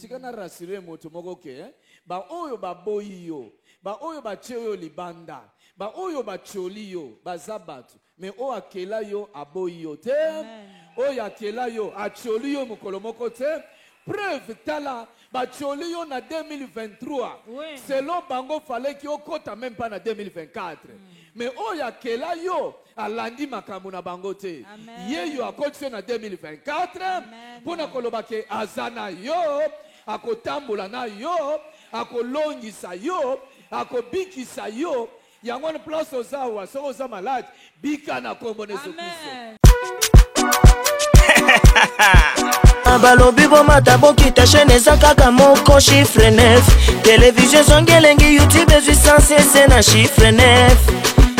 tikana rasire moto moko ke ba oyo ba boyo ba oyo ba cheyo libanda ba oyo ba choliyo bazabatu me o akela yo aboyo te oyo akela yo acholiyo mukolo moko te preuve tala ba choliyo na 2023 selon bango fallait ki okota même pas na 2024 mais oyo akela yo alandi makambo na bango te ye yo akoti na 2024 pona koloba ke azana yo akotambola na yo akolongisa yo akobikisa yo yango na place ozawa so oza malade bika na kombo na Yesu Kristo balobi bomata bokita chaîne eza kaka moko chiffre 9 télévision zongelengi youtube ezwi sensese na chiffre 9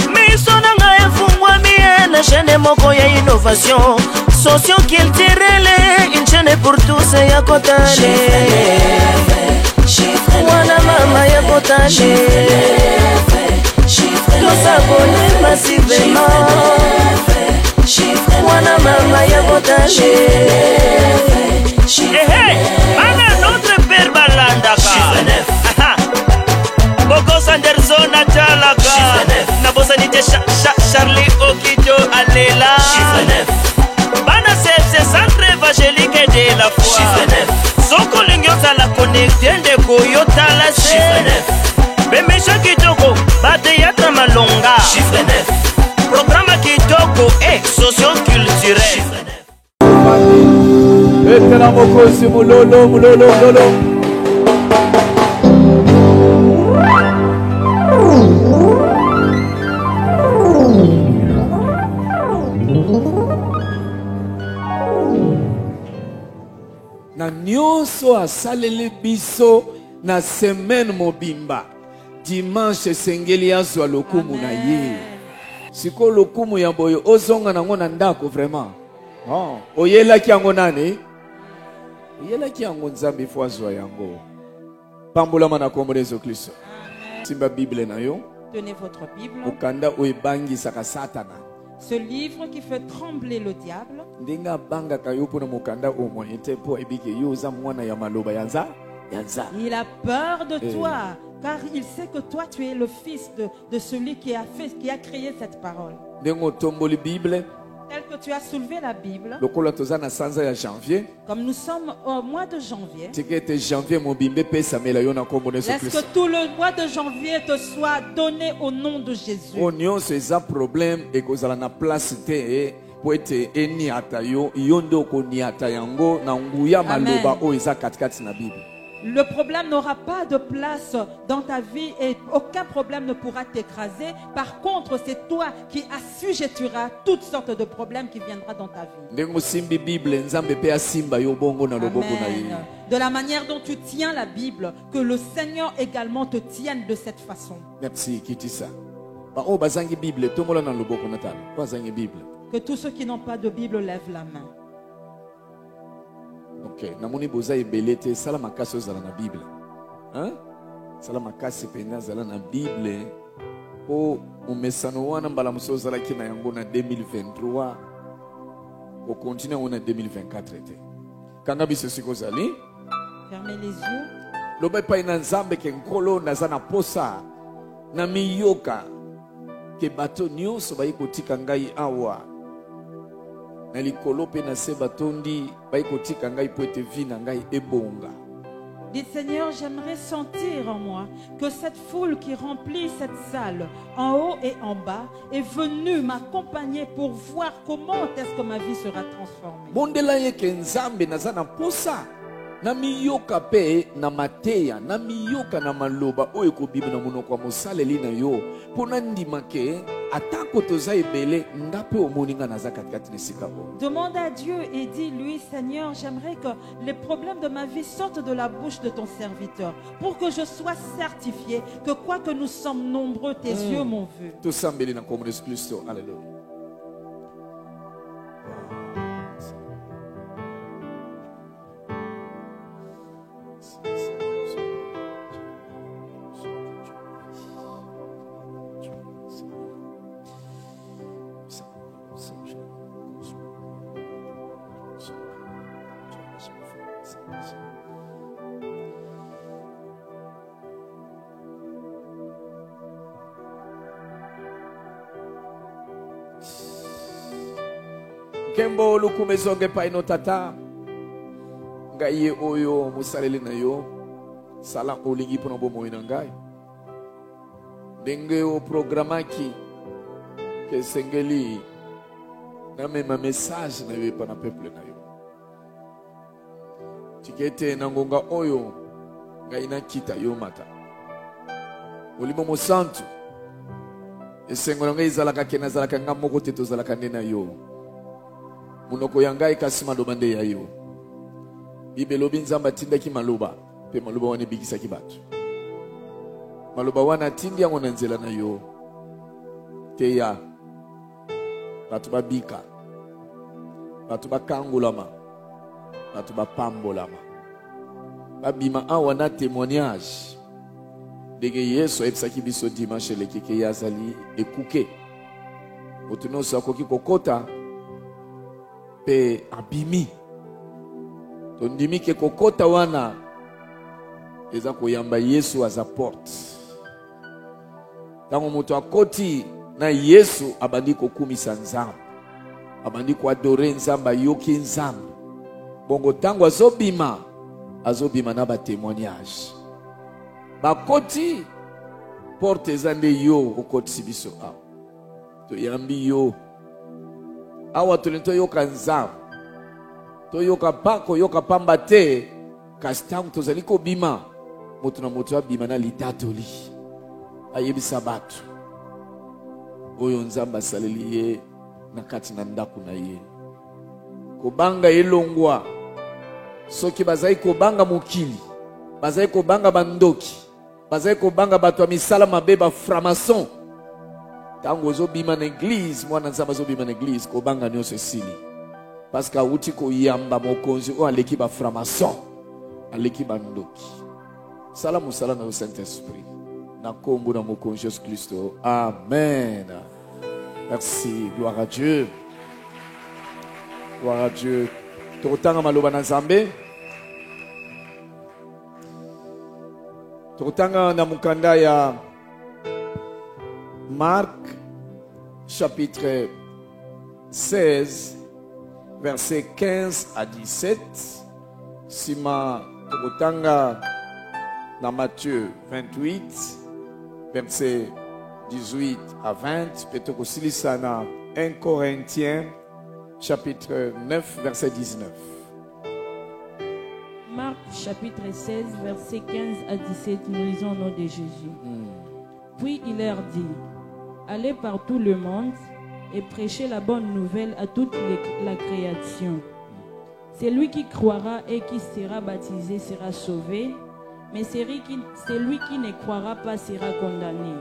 miso na ngai efungwami na chaîne moko ya innovation socio-culturelle une chaîne pour tous ya kotale mwana mama ya kotale tosabone massivement mwana mama ya kotale ana notre père balandaka Boko Sanderson atalaka na bosanite Charlie Okijo alela bana sepse centre évangélique de la foi soko lingyosa la connecté ndeko yotala se bemesha kitoko bateyatra malonga programme kitoko socio-culturel etela mokosi mulolo na nyonso asaleli biso na semaine mobimba dimanche esengeli azwa lokumu na ye siko lokumu ya boyo ozonga nango na ndako vraiment oyelaki yango nani oyelaki yango nzambe fo azwa yango pambolama na kombo Yesu Kristo simba bible na yo tenez votre Bible okanda oyebangisaka satana ce livre qui fait trembler le diable. Il a peur de toi, car il sait que toi tu es le fils de celui qui a créé cette parole. Tel que tu as soulevé la Bible, comme nous sommes au mois de janvier, laisse que tout le mois de janvier te soit donné au nom de Jésus. Amen. Le problème n'aura pas de place dans ta vie et aucun problème ne pourra t'écraser. Par contre, c'est toi qui assujettiras toutes sortes de problèmes qui viendront dans ta vie. Amen. De la manière dont tu tiens la Bible, que le Seigneur également te tienne de cette façon. Merci, Kitissa. Que tous ceux qui n'ont pas de Bible lèvent la main. Ok, namoni boza ebelete sala makasi ozala na Bible. Hein? Sala makasi pena zala na Bible. Po umesano wana mbala muso zala kina yango na 2023. Ko continue on 2024 te. Kanga biso siko zali. Fermez les yeux. Loba pa ina nzambe ke nkolo nazana posa na miyoka ke bato nyonso bayi kotika ngai awa. Dis Seigneur, j'aimerais sentir en moi que cette foule qui remplit cette salle, en haut et en bas, est venue m'accompagner pour voir comment est-ce que ma vie sera transformée. Na miyoka pe na mateya na miyoka na maloba oyo ko bibi na monoko mosaleli na yo pona ndima ke atako toza ebele ndape omoninga na zakati nesika bo. Demande à Dieu et dis-lui, Seigneur, j'aimerais que les problèmes de ma vie sortent de la bouche de ton serviteur pour que je sois certifié que quoi que nous sommes nombreux, tes yeux m'ont vu. Tout sambeli na kombo Yesu Kristo. Alléluia. Kembo lukume zonge pa ino tata. Ngai ye oyo musaleli na yo. Sala olingi pona bomo ina ngai. Denge o programaki. Ke sengeli. Na mema message na yo pa na peuple na yo. Tikete na ngonga oyo. Ngai na kita yo mata. Olimo mo santu. Esengo ngai zalaka kena zalaka ngamoko teto zalaka nena yo. Munoko yangai kasima domande ya yo. Bibelobi nzamba tindaki maloba. Pe maloba wane bigisa kibatu. Maloba wana tindi yango na nzela na yo. Teya. Batu babika. Batu bakangulama. Batu bapambolama. Babima awa na témoignage. Dege Yesu ebisaki biso dimanche lekeke yazali ekuke. Otuno sakoki kokota. Pe abimi. Tondimi ke kokota wana. Eza koyamba Yesu aza porte. Tango moto akoti na Yesu abandi kokumisa nzambe. Abandi ko adore nzamba yoki nzambe. Bongo tango azobima na ba témoignage. Bakoti porte zande yo okoti sibiso awa. To yambi yo. Awa tulento yoka nzambe. To yoka pako yoka pamba te. Kastam tozali ko bima. Moto na moto abima na litatoli. Ayebisa batu. Oyo nzamba saleli ye na kati na ndaku na ye. Kobanga elongwa. Soki bazai kobanga mokili. Bazai kobanga bandoki. Bazai kobanga batu wa misala mabeba framason. Tango zo bima na église, mwana nzamba zo bima na église, kobanga nyonso esili. Parce que uti ko yamba mokonzi o aleki ba framason. Aleki bandoki. Sala musala na Saint-Esprit. Na kombo na mokonzi Jésus Christ. Amen. Merci, gloire à Dieu. Gloire à Dieu. Tokotanga maloba na Nzambe. Tokotanga na mukanda ya Marc chapitre 16 verset 15 à 17. Sima tokotanga na Matthieu 28 verset 18 à 20. Petoko silisana 1 Corinthiens chapitre 9 verset 19. Marc chapitre 16 verset 15 à 17, nous lisons au nom de Jésus. Puis il leur dit, allez par tout le monde et prêchez la bonne nouvelle à toute la création. Celui qui croira et qui sera baptisé sera sauvé, mais celui qui ne croira pas sera condamné.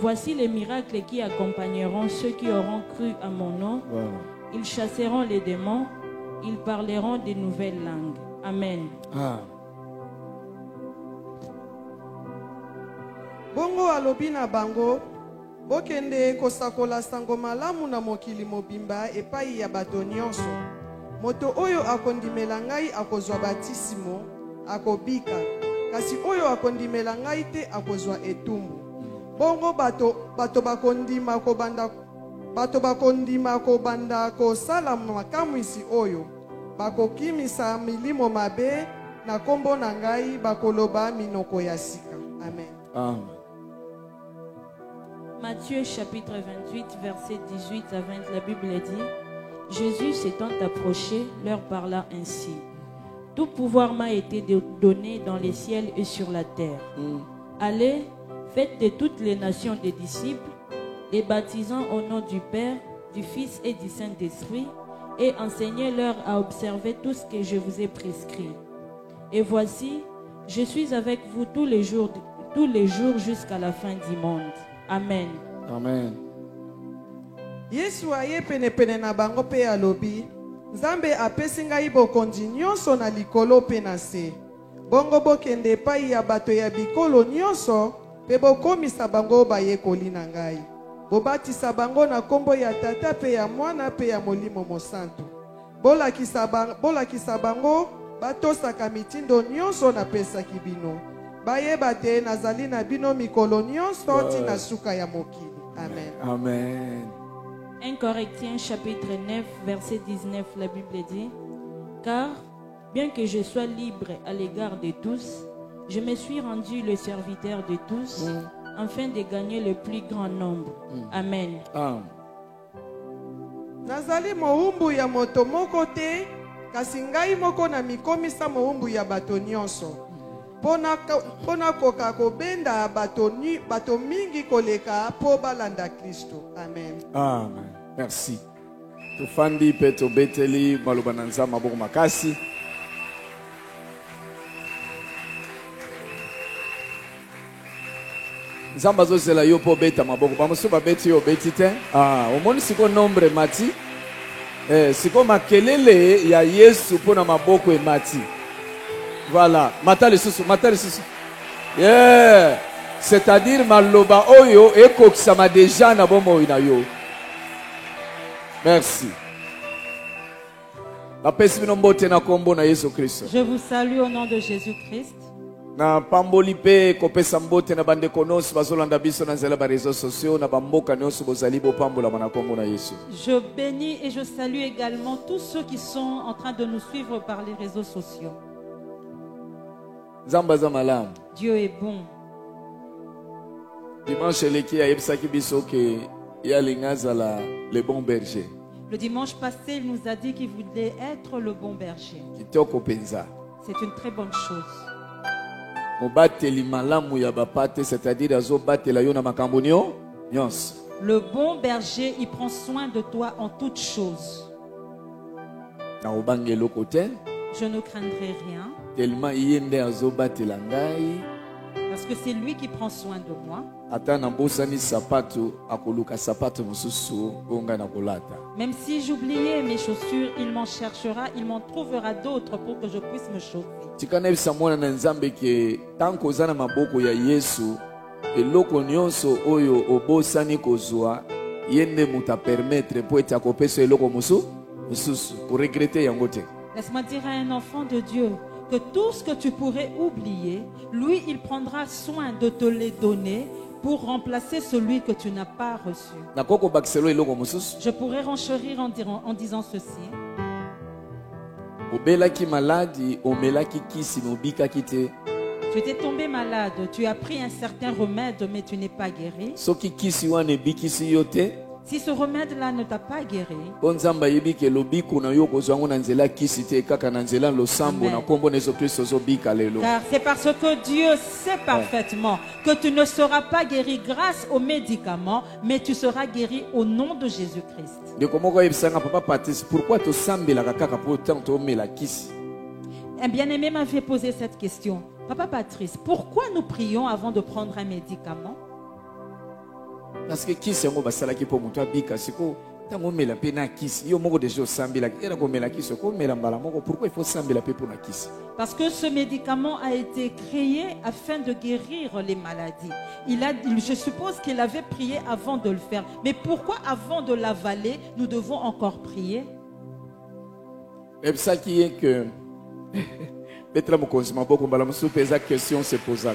Voici les miracles qui accompagneront ceux qui auront cru à mon nom. Ils chasseront les démons, ils parleront de nouvelles langues. Amen. Bongo alobi na bango, bokende kosakola sango malamu na mokili mobimba epai ya bato nyonso. Moto oyo akondimela ngai akozwa batisimo, akobika. Kasi oyo akondimela ngai te akozwa etumbu. Bongo bato bakondima kobanda kosala makamwisi oyo. Bakokimisa milimo mabe na kombo na ngai bakoloba minoko ya sika. Amen. Amen. Matthieu chapitre 28 verset 18 à 20, la Bible dit, Jésus s'étant approché leur parla ainsi. Tout pouvoir m'a été donné dans les ciels et sur la terre. Allez, faites de toutes les nations des disciples, les baptisant au nom du Père, du Fils et du Saint-Esprit, et enseignez-leur à observer tout ce que je vous ai prescrit. Et voici, je suis avec vous tous les jours jusqu'à la fin du monde. Amen. Amen. Yesu aye pene na bango pe alobi, Nzambe apesi ngai bokonzi nyonso na likolo pe na se. Bongo bokende epai ya bato ya bikolo nyonso pe bokomisa bango bayekoli na ngai. Bobatisa bango na kombo ya Tata pe ya Mwana pe ya Molimo Mosantu. Bolakisa bango batosaka mitindo nyonso napesaki bino. Bayeba te nazali na bino mikolo nyonso tina suka ya mokili. Amen. Amen. 1 Corinthiens chapitre 9, verset 19, la Bible dit, car bien que je sois libre à l'égard de tous, je me suis rendu le serviteur de tous, afin de gagner le plus grand nombre. Amen. Nazali moumbu ya moto moko te, kasi ngai moko na mikomisa moumbu ya bato nyonso. Pona koka kobenda bato mingi koleka po balanda Kristo. Amen. Amen. Merci. Tufandi peto beteli malubananza maboko makasi. Nzamba zozela yo po beta maboko. Bamusu babeti yo beti te. Omoni siko nombre mati. Siko makelele ya Yesu pona maboko e mati. Voilà. Mata le susu. Yeah. C'est-à-dire maloba oyo eko kisama deja na bomo ina yo. Merci. Je vous salue au nom de Jésus-Christ. Na pamboli pe kopesa mbote na bande konosi bazolanda biso na nzela ba réseaux sociaux na bamboka nyonso bozali bo pambola na kombo na Yesu. Je bénis et je salue également tous ceux qui sont en train de nous suivre par les réseaux sociaux. Zamba za malam. Dieu est bon. Dimanche leki ya yebsaki biso ke ya lingazala le bon berger. Le dimanche passé, il nous a dit qu'il voulait être le bon berger. Kitoko penza. C'est une très bonne chose. C'est-à-dire le bon berger, il prend soin de toi en toutes choses. Je ne craindrai rien. Parce que c'est lui qui prend soin de moi. Même si j'oubliais mes chaussures, il m'en cherchera, il m'en trouvera d'autres pour que je puisse me chauffer. Laisse-moi dire à un enfant de Dieu que tout ce que tu pourrais oublier, lui, il prendra soin de te les donner pour remplacer celui que tu n'as pas reçu. Je pourrais renchérir en disant ceci. Tu étais tombé malade, tu as pris un certain remède, mais tu n'es pas guéri. Si ce remède-là ne t'a pas guéri, car c'est parce que Dieu sait parfaitement que tu ne seras pas guéri grâce aux médicaments, mais tu seras guéri au nom de Jésus-Christ. Un bien-aimé m'avait posé cette question. Papa Patrice, pourquoi nous prions avant de prendre un médicament? Parce que kisi yango basalaki po mutu abika siko tango mela pe na kisi yo moko déjà osambela era ko mela kisi ko mela mbala moko pourquoi il faut sambela pe pour na kisi? Parce que ce médicament a été créé afin de guérir les maladies. Je suppose qu'il avait prié avant de le faire. Mais pourquoi avant de l'avaler, nous devons encore prier? C'est ça qui est que peut-être mon consommateur beaucoup mbala musu pesa question se posa.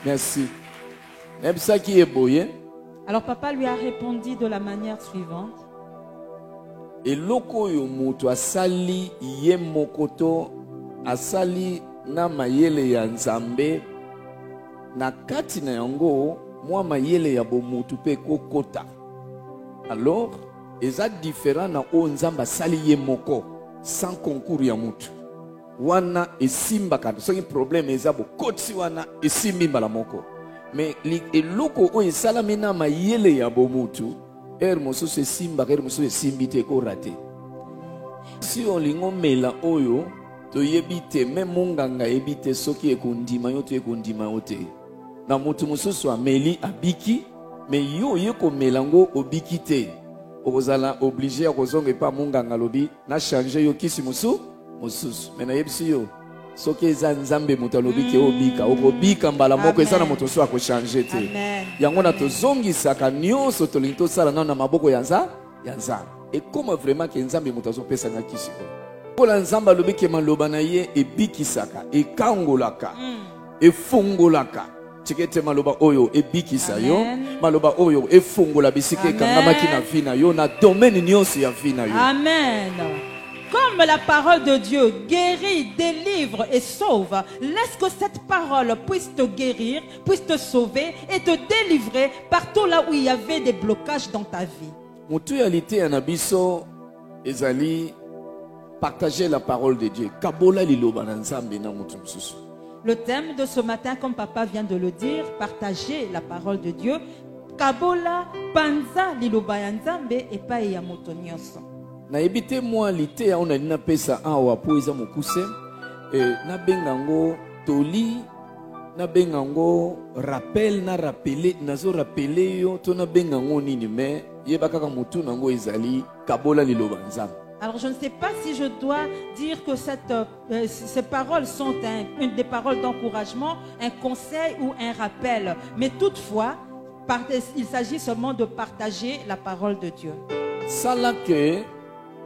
Merci. Alors papa lui a répondu de la manière suivante. Et loko yo mutu asali ye mokoto asali na mayele ya nzambe na kati na yango mwa mayele ya bomutu pe kokota. Alors eza différent na o nzamba sali ye moko sans concours ya mutu. Wana esimba kandi soki problème eza bo koti wana esimbi mbala moko. Mais eloko o esalami na mayele ya bomutu mosusu esimba mosusu esimbi te ko raté. Si olingo mela oyo toyebi te me monganga yebi te soki ekondima yo to ekondima yo te na mutu mosusu ameli abiki me yo yeko melango obiki te okozala obligé ya kozonga pa monganga lobi na changer yo kisi mosusu mais na yebisi yo soki eza nzambe moto alobi ke obika okobika mbala moko eza na moto so akochange te yango na tozongisaka nyonso tolingi tosala nano na maboko ya nzambe ekoma vraiment ke nzambe moto azopesanga kisi kola nzambe alobi ke maloba na ye ebikisaka ekangolaka efungolaka tikete maloba oyo ebikisa yo Amen. maloba oyo efungola bisika Amen. ekangamaki na vie na yo na domaine nyonso ya vie na yo. Amen. Comme la parole de Dieu guérit, délivre et sauve, laisse que cette parole puisse te guérir, puisse te sauver et te délivrer partout là où il y avait des blocages dans ta vie. Mutu ya lite na biso ezali partager la parole de Dieu. Kabola liloba na nzambe na mutu mususu. Le thème de ce matin, comme papa vient de le dire, partager la parole de Dieu. Kabola panza liloba ya nzambe epai ya moto nyonso. Na ebite mwa lite ya ona nina pesa awa po eza mokuse na bengango toli na bengango rappel na rappeler nazo rappeler yo to na bengango nini mais yeba kaka mutu nango ezali kabola liloba nzambe. Alors je ne sais pas si je dois dire que ces paroles sont une des paroles d'encouragement, un conseil ou un rappel. Mais toutefois, il s'agit seulement de partager la parole de Dieu. Sala que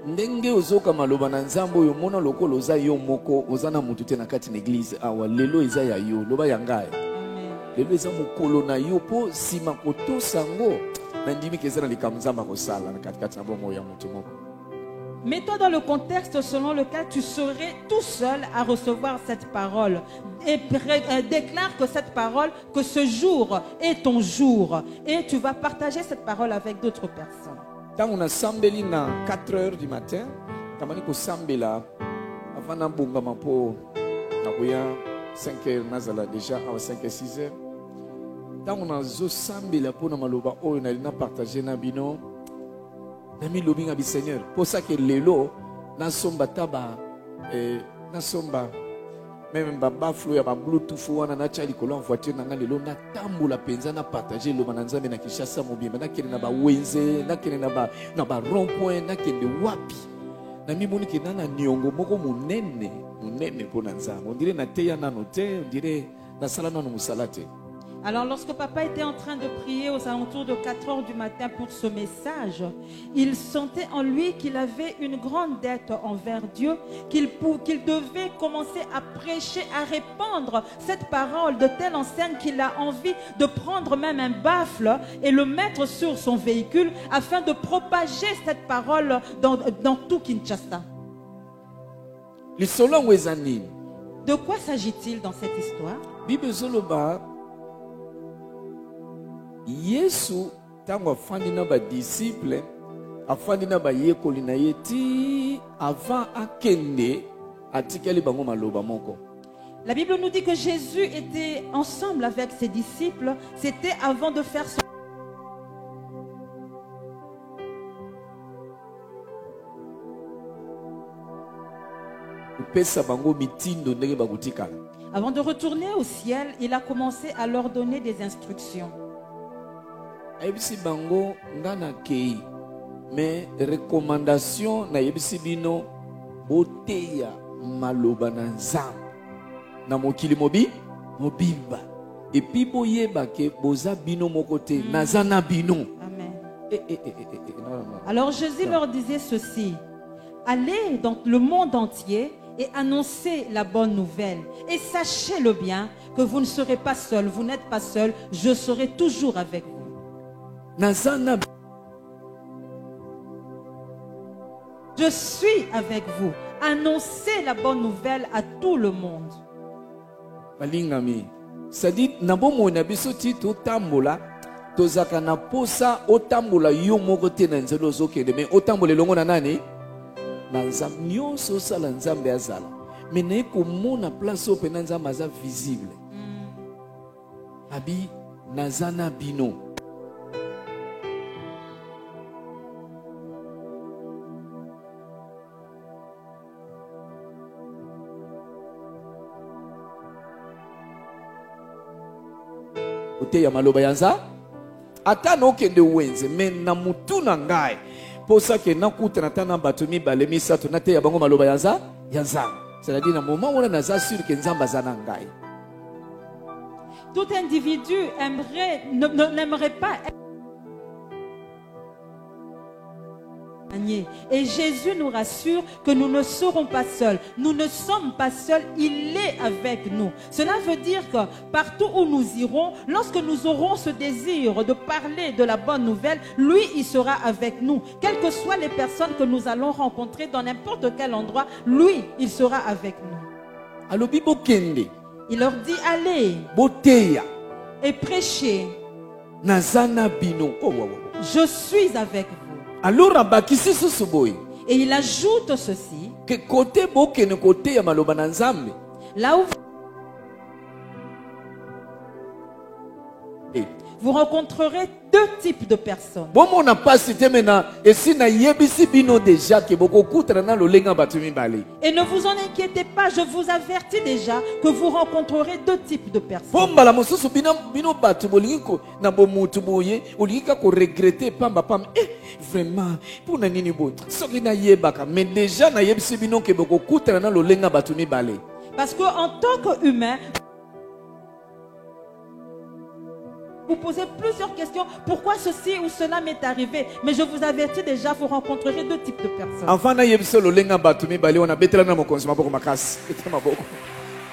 ndenge ozoka maloba na nzambe oyo mona lokolo oza yo moko oza na mutu te na kati na église awa lelo eza ya yo loba ya ngai. Lelo eza mokolo na yo po sima kotosa ngo na ndimi ke eza na likambo nzambe akosala na kati na bongo ya mutu moko. Mets-toi dans le contexte selon lequel tu serais tout seul à recevoir cette parole. Et déclare que cette parole, que ce jour est ton jour. Et tu vas partager cette parole avec d'autres personnes. Tant on a sambeli na 4 heures du matin, tamani ko sambela avant na bungama po na kuya 5 heures nazala déjà à 5 et 6 heures. Tant on a zo sambela po na maloba oyo na lina partager na bino. Nami lobinga bi Seigneur. Pour ça que lelo na somba taba na somba même baba flo ya ba bluetooth wana na chali ko en voiture na lelo na tambola penza na partager lo mananzambe na Kishasa mobimba na kene na ba wenze na kene na ba rond point na kende wapi na mi moni ke na niongo moko munene po na nzambe on dirait na teya na note on dirait na sala na musalate. Alors lorsque papa était en train de prier aux alentours de 4 heures du matin pour ce message, il sentait en lui qu'il avait une grande dette envers Dieu, qu'il devait commencer à prêcher, à répandre cette parole de telle enseigne qu'il a envie de prendre même un baffle et le mettre sur son véhicule afin de propager cette parole dans tout Kinshasa. De quoi s'agit-il dans cette histoire? Bible Zoloba Yesu tango afandi na ba disciple afandi na ba yekoli na yeti avant akende atikeli bango maloba moko. La Bible nous dit que Jésus était ensemble avec ses disciples, c'était avant de faire son Avant de retourner au ciel, il a commencé à leur donner des instructions. Ayebisi bango ngana kei mais recommandation na yebisi bino boteya maloba na nzambe na mokili mobimba et puis boyeba ke boza bino moko te naza na bino. Amen. Non. Alors Jésus leur disait ceci: allez dans le monde entier et annoncez la bonne nouvelle et sachez-le bien que vous ne serez pas seuls, vous n'êtes pas seuls, je serai toujours avec vous. Je suis avec vous. Annoncez la bonne nouvelle à tout le monde. Balingami, c'est-à-dire nabomo na biso ti to tambola tozaka na posa otambola yo moko te na nzelo zokende mais otambola longo na nani na nzambe nyonso sala nzambe azala mais na ekomona place ope na nzambe aza visible abi nazana bino. Ya maloba yanza ata no kende wenze men na mutu na ngai posa ke nakuta na tana bato mibale misato na te ya bango maloba yanza c'est-à-dire na moment où on a sûr que nzamba za na ngai. Tout individu n'aimerait pas Et Jésus nous rassure que nous ne serons pas seuls. Nous ne sommes pas seuls, il est avec nous. Cela veut dire que partout où nous irons, lorsque nous aurons ce désir de parler de la bonne nouvelle, lui, il sera avec nous. Quelles que soient les personnes que nous allons rencontrer dans n'importe quel endroit, lui, il sera avec nous. Alobi bokende. Il leur dit, allez Boteya. et prêchez. Nazana bino. Oh, wow, wow. Je suis avec vous. Alors abakisi susuboy. Et il ajoute ceci. Que côté bokene côté ya maloba na Nzambe. Là où vous rencontrerez deux types de personnes. Bon on n'a pas cité maintenant et si na yebisi bino déjà que boko kutra na lolenga batumi bale. Et ne vous en inquiétez pas, je vous avertis déjà que vous rencontrerez deux types de personnes. Pomba la mosusu bino batu bolingo na bomutu boye olika ko regretter pamba pam vraiment pour na nini bo. Soki na yebaka mais déjà na yebisi bino que boko kutra na lolenga batumi bale. Parce que en tant qu'humain, vous posez plusieurs questions. Pourquoi ceci ou cela m'est arrivé? Mais je vous avertis déjà, vous rencontrerez deux types de personnes. Enfin na yebisi lolenga batumi bale on a betela na mokonzi maboko makasi. Betela maboko.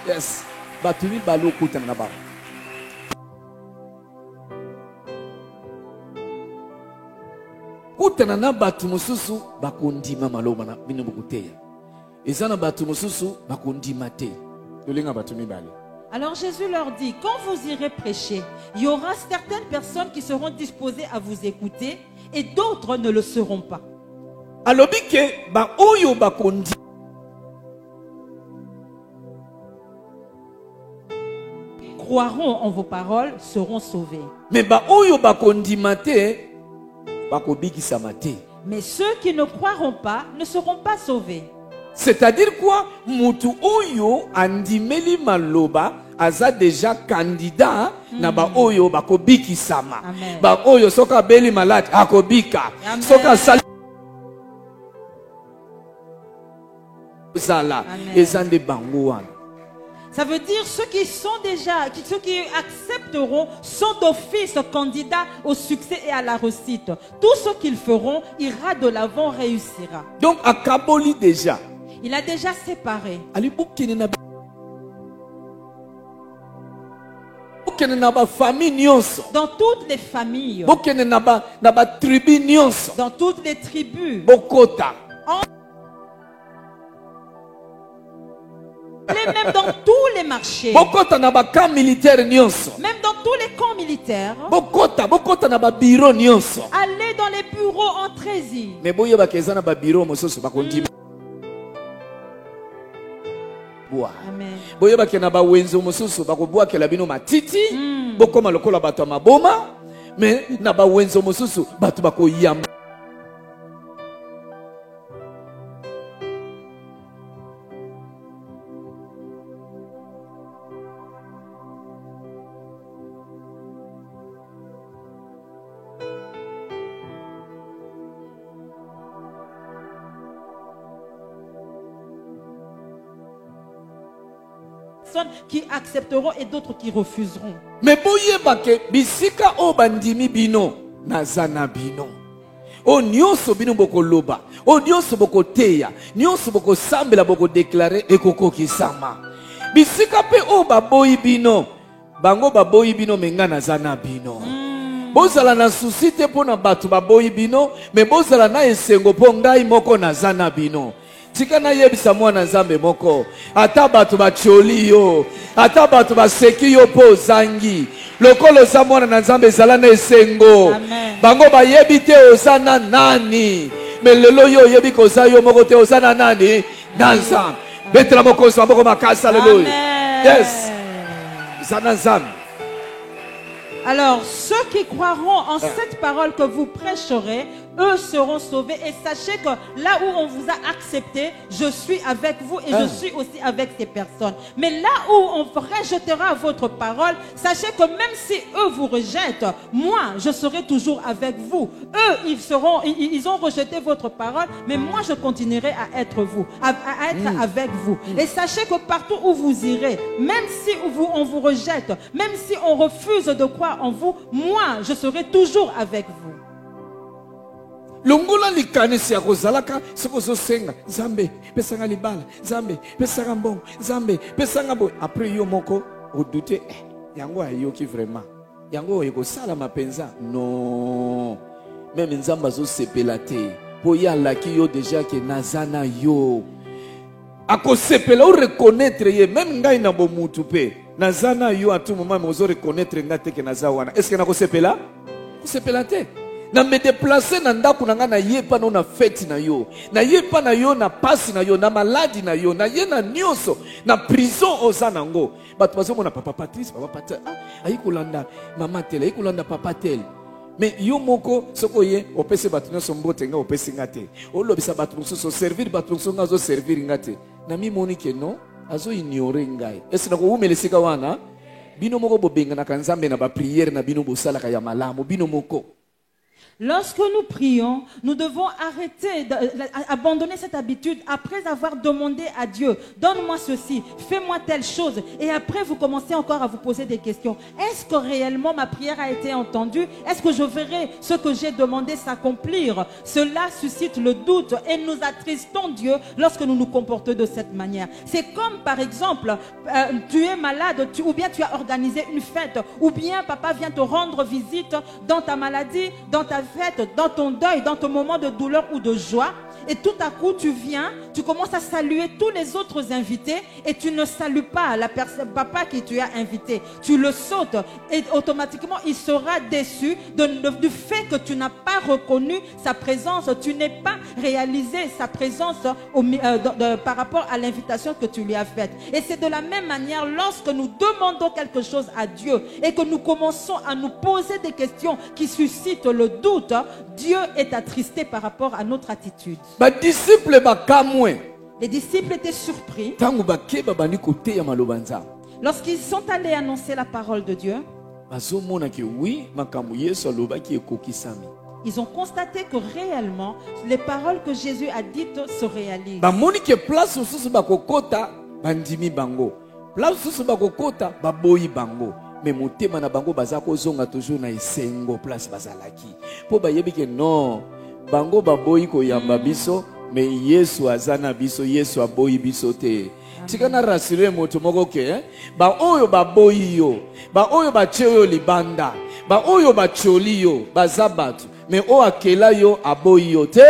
Yes. Batumi bale okutana na ba. Kutana na batu mususu bakondima maloba na bino bokuteya. Ezana batu mususu bakondima te. Lolenga batumi bale. Alors Jésus leur dit, quand vous irez prêcher, il y aura certaines personnes qui seront disposées à vous écouter et d'autres ne le seront pas. Alobike ba oyo bakondi. Croiront en vos paroles, seront sauvés. Mais ba oyo bakondima te bakobikisa mate. Mais ceux qui ne croiront pas ne seront pas sauvés. C'est-à-dire quoi? Mutu oyo andimeli maloba aza déjà candidat na ba oyo bakobiki sama. Amen. Ba oyo soka beli malade akobika. Amen. Soka sali zala Amen. ezande bango wana. Ça veut dire ceux qui accepteront sont d'office candidats au succès et à la réussite. Tout ce qu'ils feront ira de l'avant, réussira. Donc akaboli déjà. Il a déjà séparé. Ali bukini na bukini na ba famille nyonso. Dans toutes les familles, Bukini na ba tribu nyonso. dans toutes les tribus, Bokota. même dans tous les marchés, Bokota na ba camp militaire nyonso. même dans tous les camps militaires, Bokota na ba bureau nyonso. allez dans les bureaux, entrez-y. Mais boye ba keza na ba bureau mosusu bakondima. Amen. Boye ba kena ba wenzo mosusu bakobwa kela bino matiti. Bokoma lokola bato maboma. Mais na ba wenzo mosusu bato bakoyamba. Qui accepteront et d'autres qui refuseront. Mais boye ba ke bisika o bandimi bino nazana bino. O nyonso bino boko loba. O nyonso boko teya. Nyonso boko sambela boko déclarer ekoko kisama. Bisika pe o baboyi bino. Bango baboyi bino menga nazana bino. Bozala na souci te pona batu baboyi bino, mais bozala na esengo po ngai moko nazana bino. Tika na yebisa mwana Nzambe moko. Ata batu bacholi yo. Ata batu baseki yo po zangi. Lokolo za mwana na Nzambe zala na esengo. Amen. Bango ba yebite osana nani. Melelo yo yebi koza yo moko te osana nani. Nanzam. Betela moko sa moko makasa hallelujah. Yes. Zana Nzambe. Alors, ceux qui croiront en cette parole que vous prêcherez, eux seront sauvés. Et sachez que là où on vous a accepté, je suis avec vous et je suis aussi avec ces personnes. Mais là où on rejettera votre parole, sachez que même si eux vous rejettent, moi, je serai toujours avec vous. Eux, ils ont rejeté votre parole, mais moi, je continuerai à être avec vous. Et sachez que partout où vous irez, même si on vous rejette, même si on refuse de croire en vous, moi, je serai toujours avec vous. longola likanisi ya kozalaka soko zosenga Nzambe pesanga libala Nzambe pesanga mbongo Nzambe pesanga bo après yo moko odute yango ayoki vraiment yango ekosala mapenza non même Nzambe azosepela te po ya laki yo déjà que nazana yo akosepela ou reconnaître ye même ngai na bomutu pe nazana yo à tout moment mais ozo reconnaître ngate que nazawana est-ce que nakosepela kosepela te na me déplacer na ndako na nga na ye pa na fête na yo na ye pa na yo na pasi na yo na maladie na yo na ye na nyonso na prison ozana ngo bato bazomona papa Patrice ayi kolanda mama tel ayi kolanda papa tel mais yo moko soko ye opese bato nyonso mbote nga opesi nga te olobisa bato mosusu servir bato mosusu nga azo servir nga te na mimoni ke non azo ignorer ngai esi na koumela esika wana bino moko bobenganaka Nzambe na bapriere na bino bosalaka ya malamu bino moko. Lorsque nous prions, nous devons arrêter, abandonner cette habitude après avoir demandé à Dieu, donne-moi ceci, fais-moi telle chose. Et après, vous commencez encore à vous poser des questions. Est-ce que réellement ma prière a été entendue? Est-ce que je verrai ce que j'ai demandé s'accomplir? Cela suscite le doute et nous attristons Dieu lorsque nous nous comportons de cette manière. C'est comme par exemple, tu es malade ou bien tu as organisé une fête ou bien papa vient te rendre visite dans ta maladie, dans ta fête, dans ton deuil, dans ton moment de douleur ou de joie, et tout à coup tu viens, tu commences à saluer tous les autres invités et tu ne salues pas la personne, papa qui tu as invité, tu le sautes et automatiquement il sera déçu du fait que tu n'as pas reconnu sa présence, tu n'es pas réalisé sa présence par rapport à l'invitation que tu lui as faite. Et c'est de la même manière lorsque nous demandons quelque chose à Dieu et que nous commençons à nous poser des questions qui suscitent le doute, Dieu est attristé par rapport à notre attitude. Les disciples étaient surpris lorsqu'ils sont allés annoncer la parole de Dieu. Ils ont constaté que réellement les paroles que Jésus a dites se réalisent. Mais motema na bango bazako zonga toujours na esengo place bazalaki po bayebi ke non bango baboyi ko yamba biso mais Yesu azana biso Yesu aboyi biso te tikana rassurer moto moko ke ba oyo baboyi yo ba oyo bacheyo libanda ba oyo bacholi yo bazabatu mais o akela yo aboyi yo te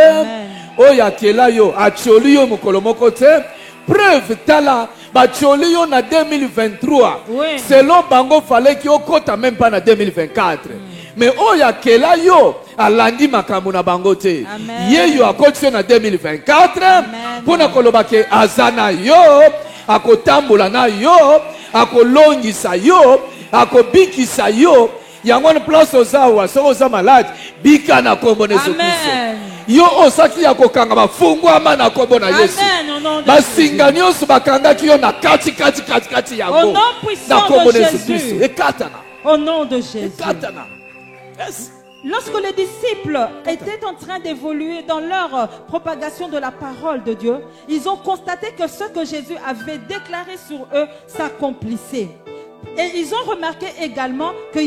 oyo akela yo acholi yo mokolo moko te preuve tala bacholi yo na 2023 oui. Selon bango fallait qu'il y même pas na 2024 mais oya kela yo alandi makambo na bango te ye yo akoti na 2024 pona koloba ke azana yo akotambola na yo akolongisa yo akobikisa yo yango na place ozawa so oza malade bika na kombo na Yesu Kristo yo osaki ya kokanga bafungwama na kombo na Yesu basinga nyonso bakangaki yo na kati yango na kombo na Yesu Kristo ekatana au nom de Jésus. Ekatana. Yes. Lorsque les disciples étaient en train d'évoluer dans leur propagation de la parole de Dieu, ils ont constaté que ce que Jésus avait déclaré sur eux s'accomplissait. Et ils ont remarqué également qu'à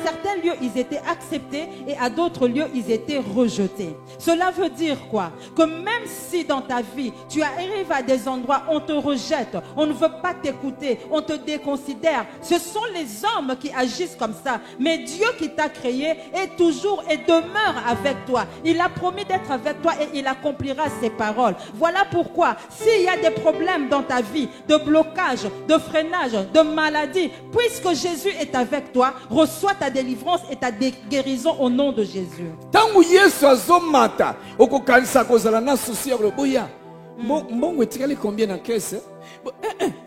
certains lieux, ils étaient acceptés et à d'autres lieux, ils étaient rejetés. Cela veut dire quoi? Que même si dans ta vie, tu arrives à des endroits où on te rejette, on ne veut pas t'écouter, on te déconsidère, ce sont les hommes qui agissent comme ça. Mais Dieu qui t'a créé est toujours et demeure avec toi. Il a promis d'être avec toi et il accomplira ses paroles. Voilà pourquoi, s'il y a des problèmes dans ta vie, de blocage, de freinage, de maladie, puisque Jésus est avec toi, reçois ta délivrance et ta guérison au nom de Jésus. Tangu Yesu azomata okokanisa kozala na souci ya boya mbongo etikali combien na caisse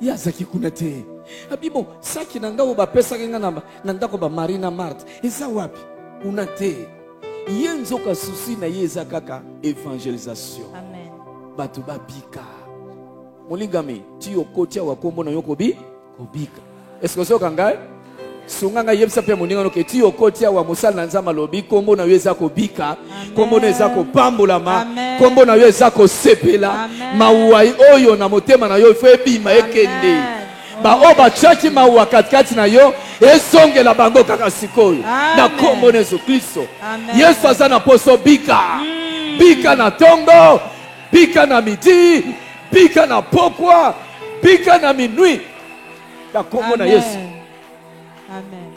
ya zaki kuna te abibo saki na ngao bapesa kenga na ndako ba Marina Mart eza wapi una te yenzo ka souci na yeza kaka évangélisation. Amen. Batu babika molingami ti okotia wa kombo na yokobi kobika. Est-ce que c'est kangai sunganga yebisa pe moninga no keti okotia wa musala na nzama lobi kombo na yeza ko bika kombo na yeza ko pambolama kombo na yeza ko sepela mawai oyo na motema na yo fe bima ekende baoyo batiaki mawa katikati na yo ezongela bango kaka sikoyo na kombo na Yesu Kristo. Yesu aza na poso bika bika na tongo, bika na midi, bika na pokwa, bika na minuit na kombo na Yesu. Amen.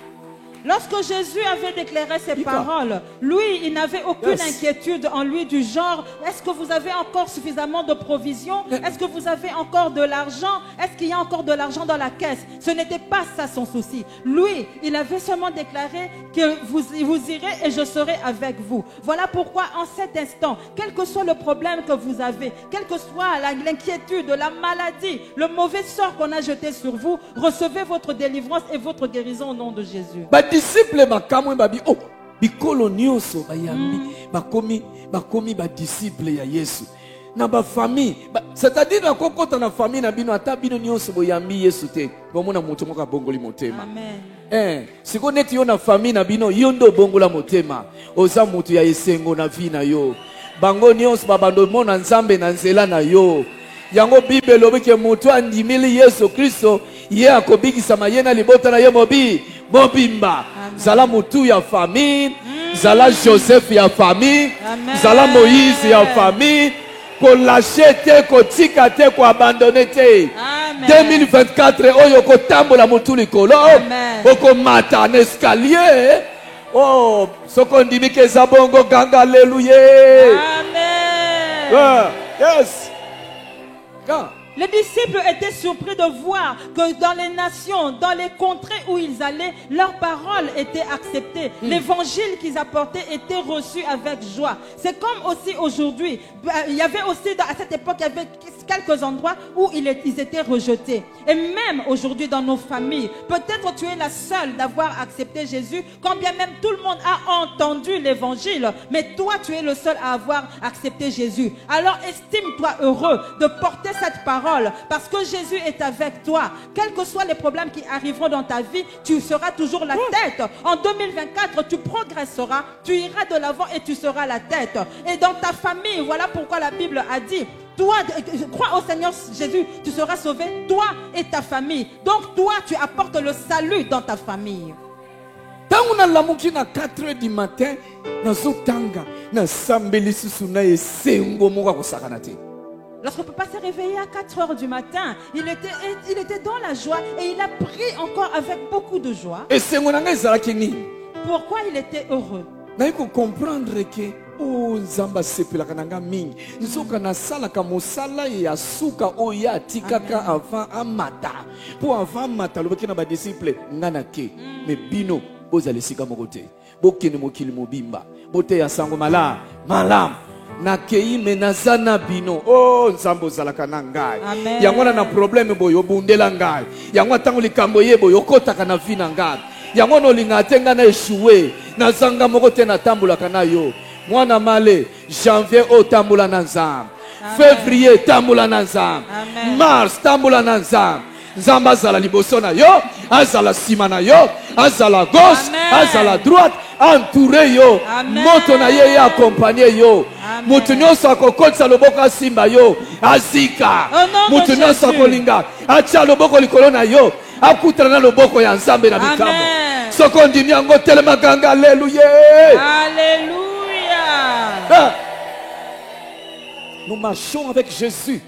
Lorsque Jésus avait déclaré ces paroles, lui, il n'avait aucune inquiétude en lui du genre, est-ce que vous avez encore suffisamment de provisions? Est-ce que vous avez encore de l'argent? Est-ce qu'il y a encore de l'argent dans la caisse? Ce n'était pas ça son souci. Lui, il avait seulement déclaré que vous irez et je serai avec vous. Voilà pourquoi en cet instant, quel que soit le problème que vous avez, quelle que soit l'inquiétude, la maladie, le mauvais sort qu'on a jeté sur vous, recevez votre délivrance et votre guérison au nom de Jésus. Disciple makamwe babi oh bikolo nyonso bayambi bakomi ba disciple ya Yesu na ba famille c'est-à-dire na kokota na famille na bino ata bino nyonso boyambi Yesu te bomona mutu moko bongoli motema. Amen. Siko neti yo na famille na bino yo ndo bongola motema oza mutu ya esengo na vi na yo bango nyonso babando mona nzambe na nzela na yo yango Bible lobike mutu andimili Yesu Kristo ye akobikisa mayena libota na ye mobimba zala mutu ya famille zala Joseph ya famille zala Moïse ya famille ko lâcher te ko tika te ko abandonner te 2024 oyo ko tambola mutu likolo oko mata na escalier oh soko ndimike za bongo ganga haleluya amen. Yes. Quand les disciples étaient surpris de voir que dans les nations, dans les contrées où ils allaient, leurs paroles étaient acceptées. L'évangile qu'ils apportaient était reçu avec joie. C'est comme aussi aujourd'hui. Il y avait aussi, à cette époque, il y avait quelques endroits où ils étaient rejetés. Et même aujourd'hui dans nos familles, peut-être tu es la seule d'avoir accepté Jésus, quand bien même tout le monde a entendu l'évangile, mais toi tu es le seul à avoir accepté Jésus. Alors estime-toi heureux de porter cette parole parce que Jésus est avec toi. Quels que soient les problèmes qui arriveront dans ta vie, tu seras toujours la tête. En 2024, tu progresseras, tu iras de l'avant et tu seras la tête. Et dans ta famille, voilà pourquoi la Bible a dit, toi, crois au Seigneur Jésus, tu seras sauvé, toi et ta famille. Donc toi, tu apportes le salut dans ta famille. Tangu na lamuki na 4h du matin, na zotanga, na sambeli susuna esengo moka kosakana te. Lorsque papa s'est réveillé à 4h du matin, il était dans la joie et il a prié encore avec beaucoup de joie. Pourquoi il était heureux? Il faut comprendre que oh nzamba sepelaka nanga mingi nzoka na sala ka mosala ya suka oya tikaka avant amata pour avant mata lobaki na ba disciple ngana ke mais bino bozali sika mokote bokene mokili mobimba bote ya sango malam na kei menazana bino oh nzambo zalaka na ngai yango na problème boyo bundela ngai yango tango likambo yebo yokotaka na vi na ngai yango no linga tenga na échouer na zanga moko te na tambulaka na yo mwana male janvier o tambula na nzambe février tambula na nzambe mars tambula na nzambe nzambe azala liboso na yo azala sima na yo azala gauche azala droite entouré yo moto na ye ya accompagner yo mutu nyonso akokotisa loboko asimba yo azika mutu nyonso akolinga atia loboko likolo na yo akutana na loboko ya nzambe na bikambo soko ndimi yango telema ganga haleluya nous marchons avec Jésus.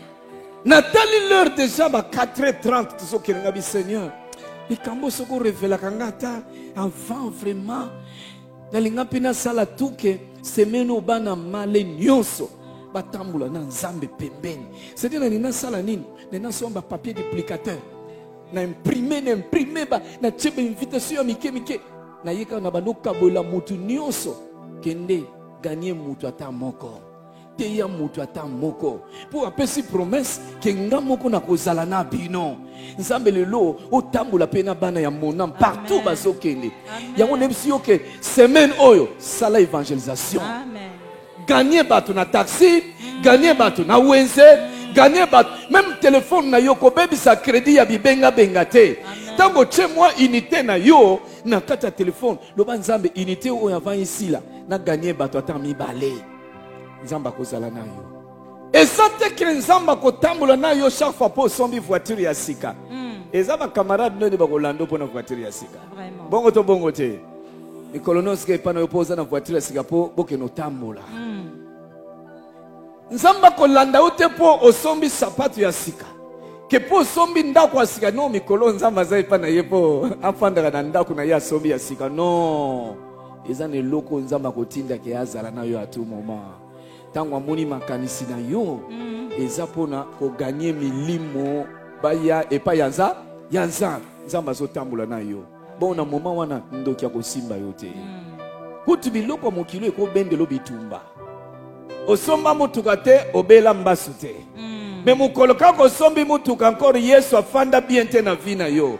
Nathalie l'heure déjà à 4h30 tout ce qui est Seigneur. Les cambo soko révéla kangata avant vraiment. Nalinga pina sala tuke semeno bana male nyonso batambula na nzambe pembeni. C'est-à-dire nina sala nini? Nina somba papier duplicateur. Na imprimer ba na chebe invitation ya mike. Na yeka na banoka bola mutu nyonso kende gagner mutu ata moko. Teya mutu ata moko pour apesi promesse ke nga moko na kozala na bino nzambe lelo otambula pena bana ya monam partout bazokende yango nebisi yo ke semaine oyo sala évangélisation gagner bato na taxi gagner bato na wenze gagner bato même téléphone na yo ko bebisa crédit ya bibenga benga te tango che moi unité na yo na kata téléphone loba nzambe unité oyo avant ici là na gagner bato ata mibale nzamba kozala na yo et ça te que nzamba kotambola na yo chaque fois pour sombi voiture ya sika eza ba camarade noni ba kolando pona voiture ya sika. Vraiment. Bongo to bongo te. Ni kolonos ke pana yopoza na voiture ya sika po boke no tambola. Nzamba kolanda ute po osombi sapatu ya sika. Ke po osombi ndako ya sika no mikolo nzamba za epana yepo afandaka na ndako na ya sombi ya sika no. Eza ne loko nzamba kotinda ke azala na yo atu moma. Tango amoni makanisi na yo eza pona ko gagner milimo baya epa yanza nzamba zo tambola na yo. Bon na moma wana ndoki ya kosimba yo te. Kuti biloko mokilo eko bendelo bitumba. Osomba mutuka te obela mbasu te. Me mukolo kako sombi mutuka encore Yesu afanda bien te na vie na yo.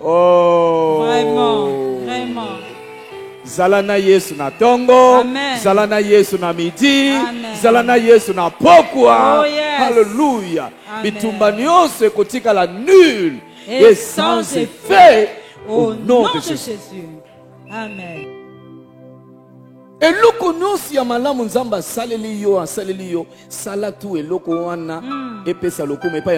Oh. Vraiment. Zala na Yesu na tongo. Amen. Zala na Yesu na midi. Amen. Zala na Yesu na pokwa. Oh, yes. Hallelujah. Amen. Bitumba nyonso ekotika la nul Et et sans effet au nom de Jésus. Amen. Eloko nyonso ya malamu nzamba asaleli yo sala tu eloko wana epesa lokumu epai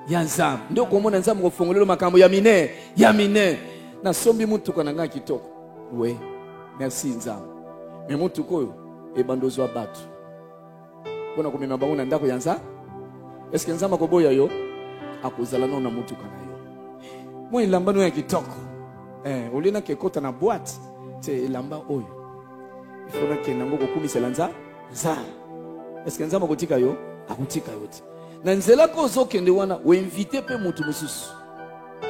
ya nzambe nde okomona nzambe kofungolelo makambo ya mine nasombi mutuka na ngai kitoko we merci nzambe me mutuka oyo ebandozwa bato mpona komema bango na ndako ya nzambe eske nzambe akoboya yo akozala nano na mutuka na yo mwa elamba no ya kitoko olina kekota na boîte te elamba oyo ifona kenda ngo kokumisela nzambe eske nzambe akotika yo akotika yo te na nzela ko ozokende wana oinvite pe mutu mosusu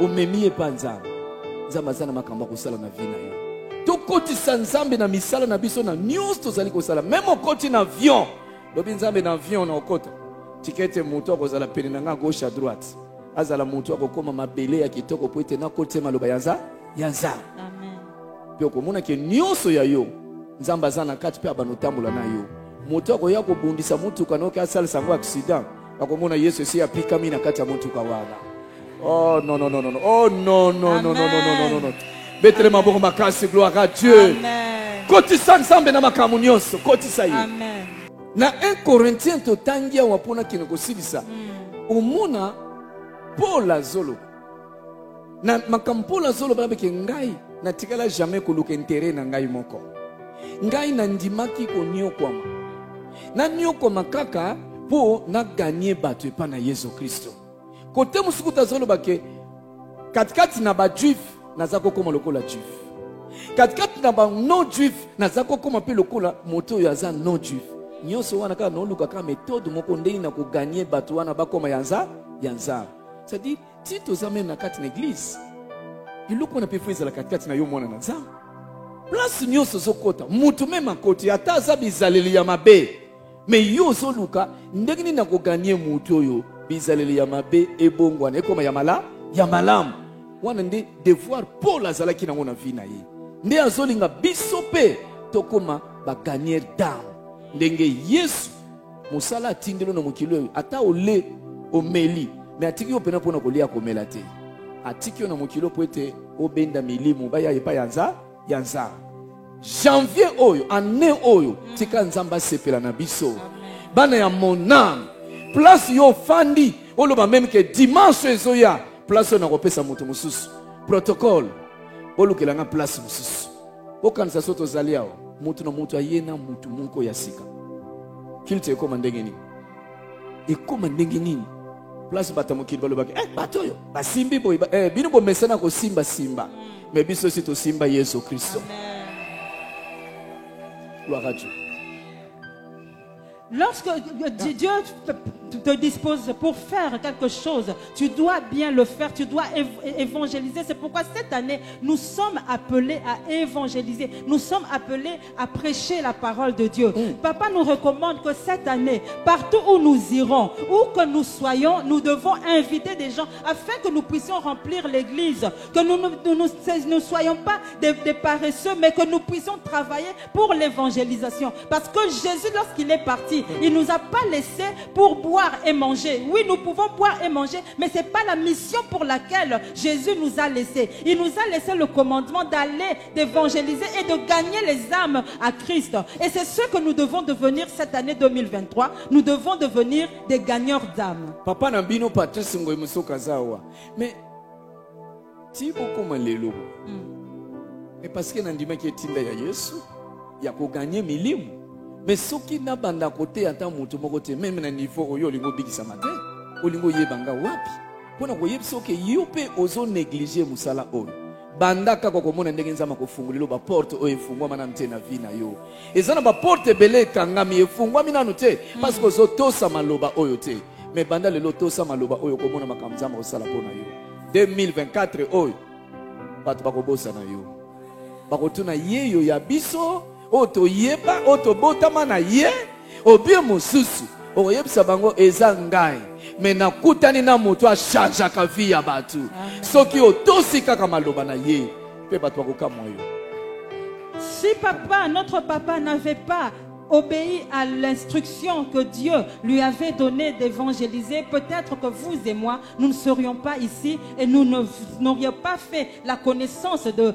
omemi ye pa nzambe aza na makambo akosala na vie na yo tokotisa nzambe na misala na biso na nyonso tozali kosala meme okoti na avion lobi nzambe na avion na okota tikete mutu akozala pene na nga gauche à droite azala mutu akokoma mabele ya kitoko po ete nakotisa maloba ya nzambe mpe okomona ke nyonso ya yo nzambe aza na kati mpe abanotambola na yo moto akoya kobundisa mutuka noki asalisa yango accident akomona Yesu esi apikami na kati ya mutuka wana. Oh non non non non. Oh non non non non non non non. Betre maboko makasi, gloire à Dieu. Amen. Kotisa nzambe na makambo nyonso kotisa ye. Amen. Na 1 Corinthiens totangia wapona kino kosilisa. Omona Paul azolo. Na makambo Paul azolo babeke ngai na tikala jamais koluka intérêt na ngai moko. Ngai na ndimaki konyokwama. Na nyokoma kaka po na gagner bato epa na Yesu Kristo. Kote musuku tazolo bake katikati na ba juif nazako koma lokola juif. Katikati na ba non juif nazako koma pe lokola moto ya za non juif. Nyonso wana kaka no luka ka méthode moko ndeni na ko gagner bato wana bakoma yanza. C'est-à-dire tito zamena na kati na église. Iloko na pe fuiza la katikati na yo mwana na nzambe. Place nyonso zokota mutu mema koti ata za bizaleli ya mabe. Me yo zoluka ndenge nini na ko gagner mutu oyo bizaleli ya mabe ebongwana ekoma ya malamu wana nde devoir Paul azalaki nango na vie na ye nde azolinga biso pe tokoma ba gagner d'âme ndenge Yesu musala atindelo na mokilo oyo ata ole omeli me atiki yo pena mpona kolia komela te atiki yo na mokilo po ete obenda milimu baya epa ya nzambe janvier oyo année oyo tika nzambe asepela na biso bana ya monam place yo fandi oloba même que dimanche ezoya place na kopesa moto mususu protocole olukela nga place mususu okanisa soto zali awa mutu na mutu ayena mutu moko ya sika kilte ekoma ndenge nini place bata mokili balobaki bato oyo basimbi boy bino bomesana kosimba mais biso si tosimba Yesu Kristo. Gloire à Dieu. Lorsque Dieu te dispose pour faire quelque chose, tu dois bien le faire, tu dois évangéliser. C'est pourquoi cette année, nous sommes appelés à évangéliser. Nous sommes appelés à prêcher la parole de Dieu. Papa nous recommande que cette année, partout où nous irons, où que nous soyons, nous devons inviter des gens afin que nous puissions remplir l'église. Que nous ne soyons pas des paresseux, mais que nous puissions travailler pour l'évangélisation. Parce que Jésus, lorsqu'il est parti, il ne nous a pas laissé pour boire et manger. Oui, nous pouvons boire et manger, mais ce n'est pas la mission pour laquelle Jésus nous a laissé. Il nous a laissé le commandement d'aller, d'évangéliser et de gagner les âmes à Christ. Et c'est ce que nous devons devenir cette année 2023. Nous devons devenir des gagneurs d'âmes. Papa Nambino Patrice Ngoy Musoka Zawa. Mais ti bokoma lelo mais parce que nandimaki etinda ya yesu ya koganye milimu mais soki nabanda kote ata moto moko te même na niveau oyo olingo obikisama te olingo yebanga wapi mpona koyebisa oke yo mpe ozo néglige mosala oyo banda kaka komona ndenge nzambe akofungulilo baporte oyo efungwama nanu te na vi na yo eza na baporte ebele ekangami efungwami nanu te parce que ozotosa maloba oyo te mais banda lelo tosa maloba oyo komona makambo nzambe akosala mpo na yo 2024 oyo bato bakobosa na yo bakotuna yeyo ya biso oyo toyeba oyo tobotama na ye obie mosusu okoyebisa bango eza ngai me nakutani na moto achangeaka vi ya bato soki otosi kaka maloba na ye mpe bato bakokamwa yo. Si notre papa n'avait pas obéi à l'instruction que Dieu lui avait donnée d'évangéliser, peut-être que vous et moi, nous ne serions pas ici et nous n'aurions pas fait la connaissance de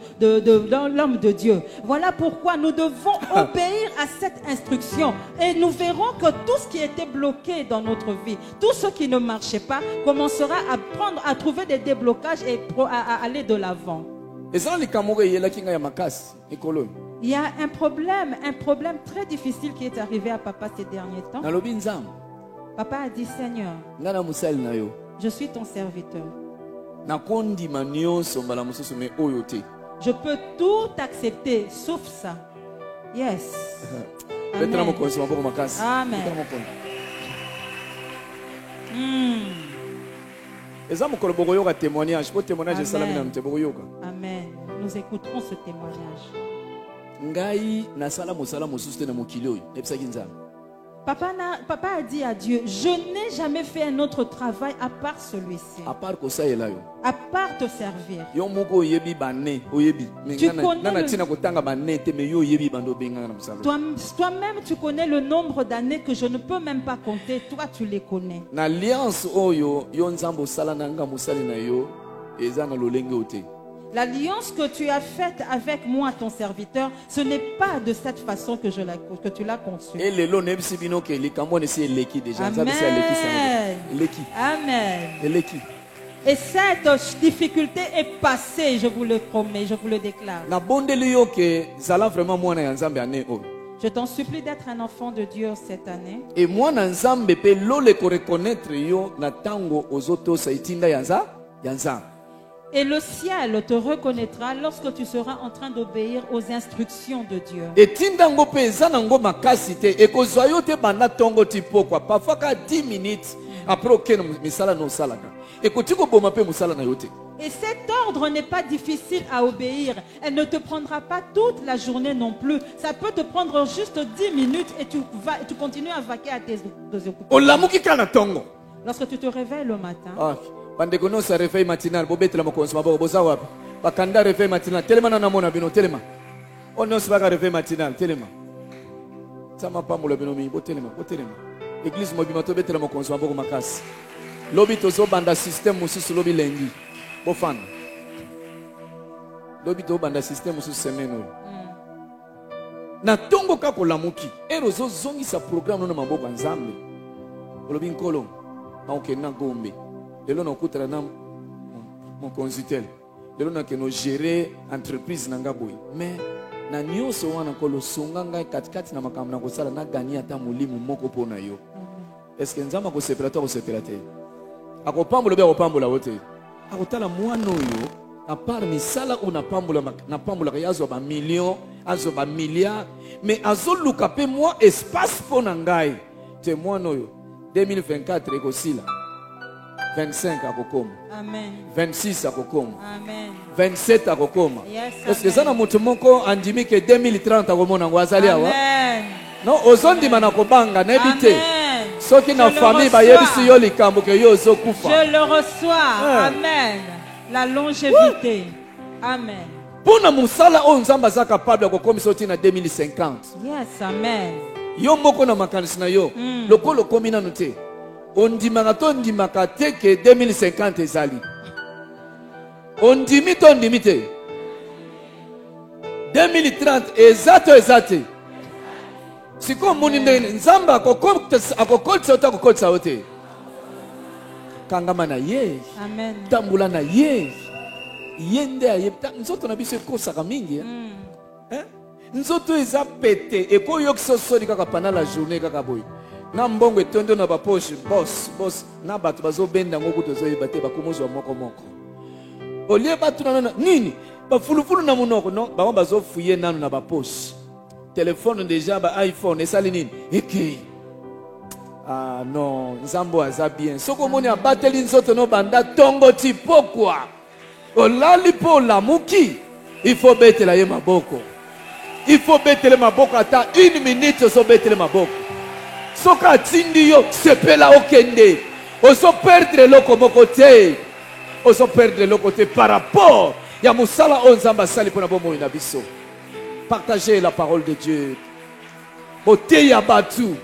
l'homme de Dieu. Voilà pourquoi nous devons obéir à cette instruction et nous verrons que tout ce qui était bloqué dans notre vie, tout ce qui ne marchait pas, commencera à trouver des déblocages et à aller de l'avant. Il y a un problème très difficile qui est arrivé à papa ces derniers temps. Papa a dit, Seigneur, je suis ton serviteur. Je peux tout accepter sauf ça. Yes. Amen. Amen. Amen. Nous écouterons ce témoignage. Papa a dit à Dieu, je n'ai jamais fait un autre travail à part celui-ci. À part te servir. Toi-même, tu connais le nombre d'années que je ne peux même pas compter. Toi, tu les connais. L'alliance que tu as faite avec moi, ton serviteur, ce n'est pas de cette façon que tu l'as conçue. Amen. Et cette difficulté est passée, je vous le promets, je vous le déclare. Je t'en supplie d'être un enfant de Dieu cette année. Et moi, et le ciel te reconnaîtra lorsque tu seras en train d'obéir aux instructions de Dieu. Et cet ordre n'est pas difficile à obéir. Elle ne te prendra pas toute la journée non plus. Ça peut te prendre juste 10 minutes et tu continues à vaquer à tes occupations. Lorsque tu te réveilles le matin. Bandekono sa réveil matinal bobetela mokonso maboko boza wapi bakanda réveil matinal telema na mona bino telema ono se baka réveil matinal telema sama pamula bino mi botelema église mobima to betela mokonso maboko makasi lobi tozo banda système mususu lobi lengi bofana lobi to banda système mususu semaine na tongo kako lamuki erozo zongi sa programme no maboko nzambe lobi nkolo aoke na gombe. Lelo na kutana na mon consultel. Lelo na ke no gérer entreprise na ngaboy. Mais na nyoso wana kolo songanga katikati na makambo na kosala na gagner ata mulimu moko pona yo. Est-ce que nzama ko separateur ko separateur? Akopambola be akopambola wote. Akotala mwana oyo a part misala ona pambola yazo ba million, azo ba milliard, mais azo luka pe moi espace pona ngai. Te mwana oyo 2024 ekosila. 25 à Kokoma. Amen. 26 à Kokoma. Amen. 27 à Kokoma. Est-ce que ça n'a pas andimi que 2030 à Kokoma ngwazali awa? Non, ozondi manakobanga nebite. Ceux qui na famille ba yebisi yo likambo ke yo zokufa. Je le reçois. Amen. La longévité. Amen. Pona musala o nzamba za capable kokomisa otina 2050. Yes, amen. Yo moko na makanisi na yo. Lokolo komina nute. On dit que 2050 ezali. On dit 2030 exact. Si comme moni nzamba akokolisa ote. Kangama na ye. Amen. Tambula na ye. yende ayebta nzoto na biso ekosaka mingi nzoto eza pete ekoyokisa soni kaka pendant la journée kaka boye na mbongo etondo na bapoche boss na bato bazobenda ngo kuto zoyeba te bakomozwa moko olie bato na nini bafulufulu na monoko non bango bazofuye nanu na bapoche telefone déjà ba iPhone esali nini ekei ah non nzambo aza bien soko moni abateli nzoto no banda tongo ti pokwa olali po lamuki il faut betela ye maboko il faut betele maboko ata 1 minute so betele maboko soka atindi yo sepela okende oso perdre loko moko te oso perdre loko te par rapport ya musala o nzamba asali pona bomoi na biso. Partagez la parole de Dieu. Bote ya batu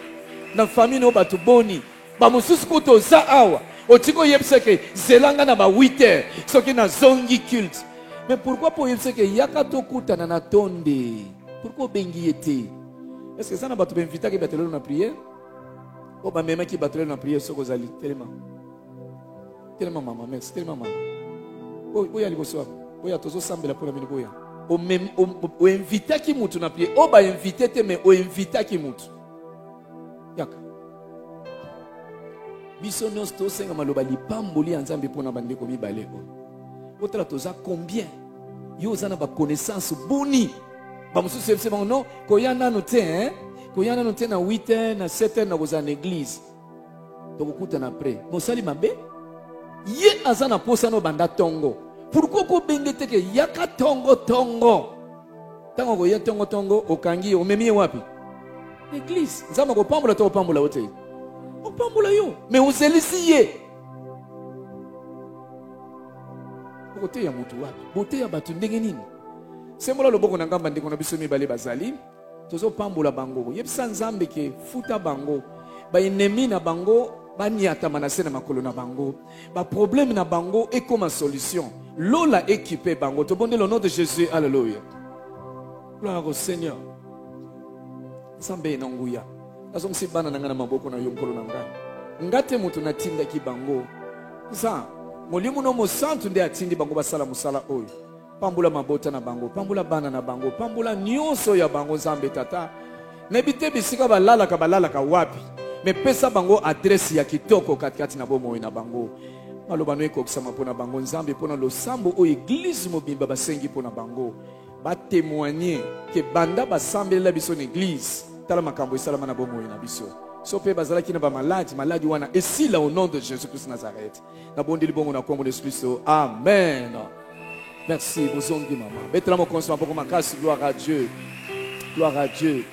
na famille no batu boni ba mususu koto za awa otiko yebseke zelanga na ba 8h soki na zongi culte. Mais pourquoi pour yebseke yaka to kutana na tonde? Pourquoi bengi ete? Est-ce que ça na batu benvita ke batelo na prière? O ba mema ki batelo na prière soko zali tellement maman merci tellement maman. Oya liboso oya tozo sambela pour la mini boya. O invita ki mutu na prière. O ba invité te mais o invita ki mutu. Yaka. Biso nos to senga maloba lipamboli ya Nzambe pona bandeko mibale ko. Otala toza combien? Yo zana ba connaissance boni. Ba musu se bon non ko ya nanu te hein? Ko ya nanu te na 8h na 7h na koza na église. To bokuta na pre. Mosali mabe? Ye azana posa no banda tongo. Pourquoi ko bengete ke yaka tongo tango ko ya tongo okangi o memi wapi église nzama ko pambola to pambola ote o pambola yo mais ozelisi ye kote ya mutu wapi bote ya batu ndenge nini sembola loboko na ngamba ndeko na biso mibale bazali tozo pambola bango yebisa Nzambe ke futa bango ba ennemi na bango baniata manase na makolo na bango ba problème na bango et comme solution lola équipé bango to bonde le nom de Jésus alléluia gloire au Seigneur Nzambe na nguya azong sibana na ngana maboko na yonkolo na ngai ngate mutu na tinda ki bango sa molimo no mo santu nde atindi bango basala musala oyo pambula mabota na bango pambula bana na bango pambula nyonso ya bango Nzambe tata nebite bisika balala ka wapi me pesa bango adresse ya kitoko katikati na bomoi na bango maloba no ekokisama mpona bango Nzambe mpona losambo o église mobimba basengi mpona bango ba témoigner ke banda basambela biso na église tala makambo esalama na bomoi na biso so pe bazalaki na ba maladi wana esila au nom de Jésus-Christ Nazareth na bondi libongo na kombo de Kristo amen. Merci bozongi maman betela mo konso poko makasi gloire à Dieu.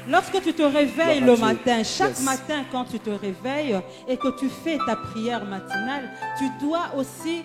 Lorsque tu te réveilles le matin, chaque matin quand tu te réveilles et que tu fais ta prière matinale, tu dois aussi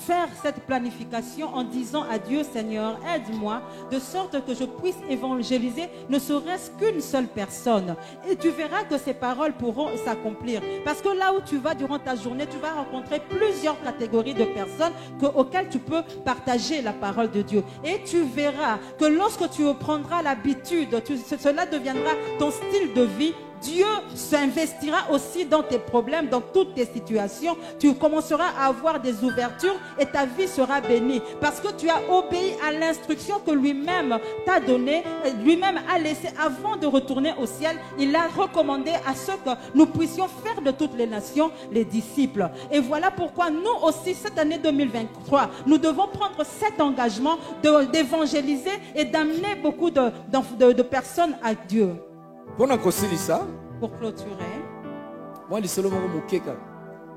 faire cette planification en disant à Dieu, Seigneur, aide-moi de sorte que je puisse évangéliser ne serait-ce qu'une seule personne. Et tu verras que ces paroles pourront s'accomplir. Parce que là où tu vas durant ta journée, tu vas rencontrer plusieurs catégories de personnes auxquelles tu peux partager la parole de Dieu. Et tu verras que lorsque tu prendras l'habitude, cela deviendra ton style de vie. Dieu s'investira aussi dans tes problèmes, dans toutes tes situations. Tu commenceras à avoir des ouvertures et ta vie sera bénie. Parce que tu as obéi à l'instruction que lui-même t'a donnée, lui-même a laissé avant de retourner au ciel. Il a recommandé à ce que nous puissions faire de toutes les nations les disciples. Et voilà pourquoi nous aussi, cette année 2023, nous devons prendre cet engagement d'évangéliser et d'amener beaucoup de personnes à Dieu. Pour clôturer,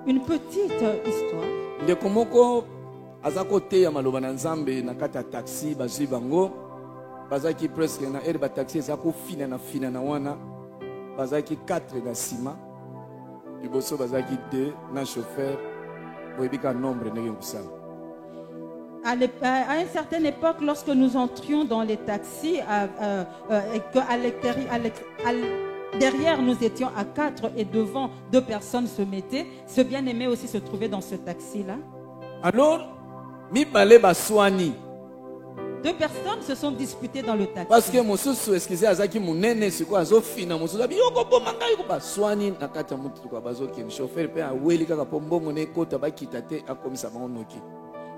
une petite histoire. Ndeko moko azako te ya maloba na Nzambe na kata taxi bazwi bango bazaki presque na air ba taxi ezako fina na wana bazaki 4 na sima liboso bazaki 2 na chauffeur boyebika nombre ndenge kusala. À une certaine époque, lorsque nous entrions dans les taxis, et derrière nous étions à 4 et devant 2 personnes se mettaient, ce bien-aimé aussi se trouvait dans ce taxi-là. Alors, mibale baswani. 2 personnes se sont disputées dans le taxi. Parce que mosusu excusez azaki munene siko azofina mosusu abi yoko bomanga yoko baswani nakata mutu kwa bazoki chauffeur pe aweli kaka pombongo ne kota bakita te akomisa bango noki.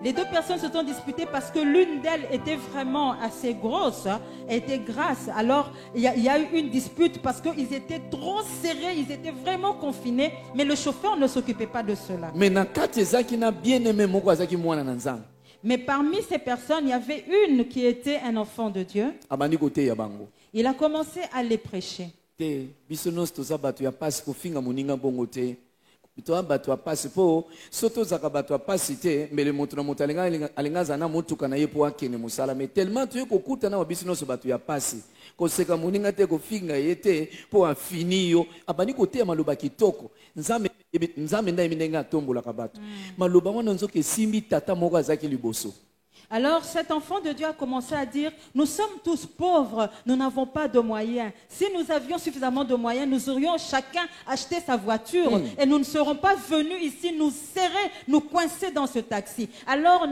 Les deux personnes se sont disputées parce que l'une d'elles était vraiment assez grosse, hein, elle était grasse. Alors, il y a eu une dispute parce qu'ils étaient trop serrés, ils étaient vraiment confinés. Mais le chauffeur ne s'occupait pas de cela. Mais parmi ces personnes, il y avait une qui était un enfant de Dieu. Il a commencé à les prêcher. Bitoa bato apasi po soto zaka bato apasi te mbele moto na moto alinga zana motuka na ye po akene musala mais tellement tu kokuta na wabisi noso bato ya pasi koseka moninga te kofinga ye te po afini yo abani kote maloba kitoko nzambe nda minenga tombola ka bato maloba wana nzoke simbi tata moko azaki liboso. Alors cet enfant de Dieu a commencé à dire, nous sommes tous pauvres, nous n'avons pas de moyens. Si nous avions suffisamment de moyens, nous aurions chacun acheté sa voiture et nous ne serons pas venus ici nous serrer, nous coincer dans ce taxi. Alors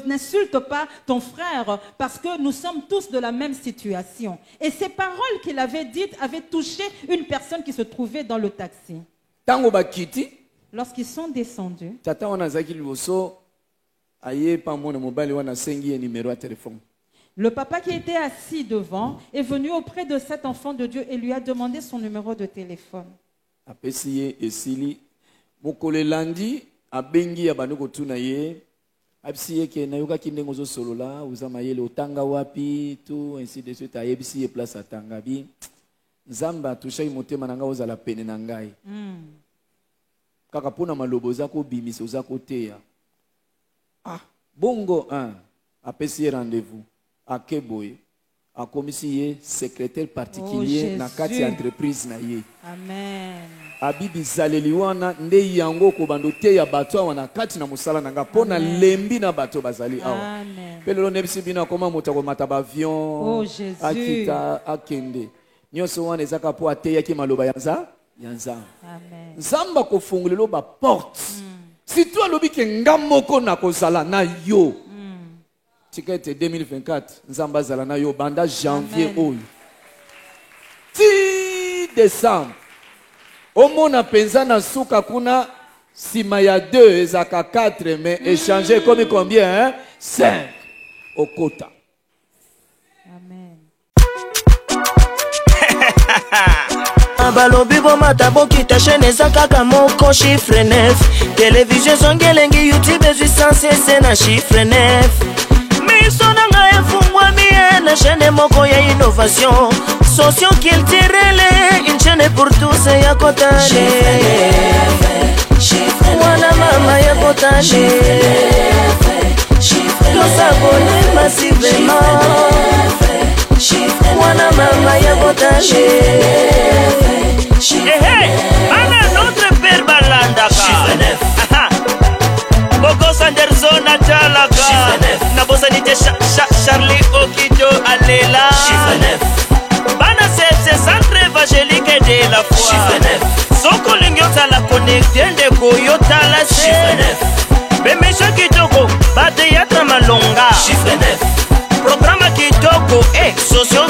n'insulte pas ton frère parce que nous sommes tous de la même situation. Et ces paroles qu'il avait dites avaient touché une personne qui se trouvait dans le taxi. Lorsqu'ils sont descendus, le papa qui était assis devant est venu auprès de cet enfant de Dieu et lui a demandé son numéro de téléphone. Ah, bongo 1, apesi rendez-vous, à Keboye, a commissionné secrétaire particulier na kati entreprise na ye. Amen. Abibi zaleliwana nde yango ko bandote ya bato wana kati na musala nanga pona lembi na bato bazali awa. Amen. Pelelo nebisi bina koma motako mataba avion. Oh Jésus. Akita akende. Nyoso wana ezaka po ateya ki maloba yanza. Amen. Nzamba ko fungulelo ba porte. Si toi lobi ke ngamoko na kozala na yo. Tikete 2024 nzamba zala na yo banda janvier oyo. Ti décembre. Omona penza na suka kuna sima ya 2 ezaka 4 mais échanger comme combien hein? 5 au quota. Amen. Balobi bomata bokita chaîne eza kaka moko chiffre 9 télévision zongelengi YouTube ezwi na chiffre 9 miso nanga efungwami na chaîne moko ya innovation socio-culturelle une chaîne pour tous ya kotane mwana mama ya kotane tosabone massivement mwana mama ya kotane. Ana notre père balandaka Boko Sanderson atalaka na bosanite Charlie Okijo alela Bana c'est centre évangélique de la foi Soko lingota la connecter ndeko yotala se Bemesha kitoko bate yatra malonga Programme kitoko socio